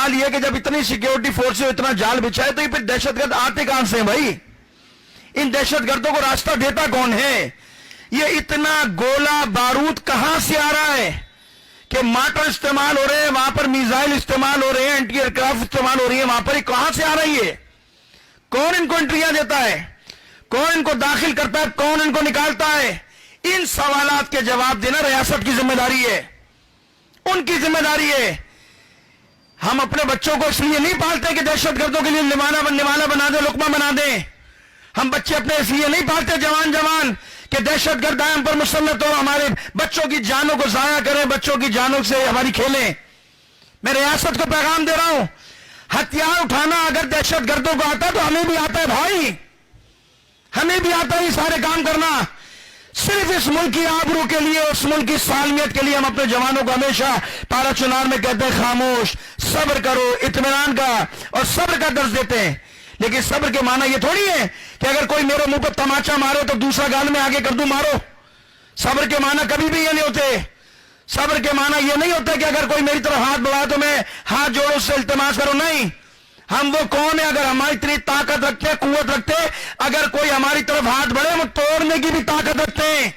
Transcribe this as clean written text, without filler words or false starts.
सवाल यह कि जब इतनी सिक्योरिटी फोर्स से इतना जाल बिछा है तो ये फिर दहशतगर्द आते कहां से हैं भाई? इन दहशतगर्दों को रास्ता देता कौन है? ये इतना गोला बारूद कहां से आ रहा है कि मार्टर इस्तेमाल हो रहे हैं, वहां पर मिसाइल इस्तेमाल हो रहे हैं, एंटी एयरक्राफ्ट इस्तेमाल हो रही है वहां पर, ये कहां से आ रही है? कौन इनको एंट्रियां देता है? कौन इनको दाखिल करता है? कौन इनको निकालता है? इन सवालात के जवाब देना रियासत की जिम्मेदारी है, उनकी जिम्मेदारी है। हम अपने बच्चों को इसलिए नहीं पालते कि दहशतगर्दों के लिए निमाना बना दे, लुकमा बना दें। हम बच्चे अपने इसलिए नहीं पालते जवान कि दहशतगर्द आए हम पर मुसल्लत हो, हमारे बच्चों की जानों को जाया करें, बच्चों की जानों से हमारी खेलें। मैं रियासत को पैगाम दे रहा हूं, हथियार उठाना अगर दहशतगर्दों को आता है तो हमें भी आता है भाई, हमें भी आता है ये सारे काम करना। सिर्फ इस मुल्क की आबरू के लिए, उस मुल्क की सालमियत के लिए हम अपने जवानों को हमेशा पारा चुनार में कहते हैं खामोश, सब्र करो, इत्मीनान का और सब्र का दर्ज देते हैं। लेकिन सब्र के माना ये थोड़ी है कि अगर कोई मेरे मुंह पर तमाचा मारे तो दूसरा गाल में आगे कर दूं मारो। सब्र के माना कभी भी ये नहीं होते। सब्र के माना ये नहीं होता कि अगर कोई मेरी तरफ हाथ बढ़ाए तो मैं हाथ जोड़ो, उससे इल्तिमास करो। नहीं, हम वो कौन है अगर हमारी इतनी ताकत रखते हैं, कुव्वत रखते हैं, अगर कोई हमारी तरफ हाथ बढ़े हम तोड़ने की भी ताकत रखते हैं।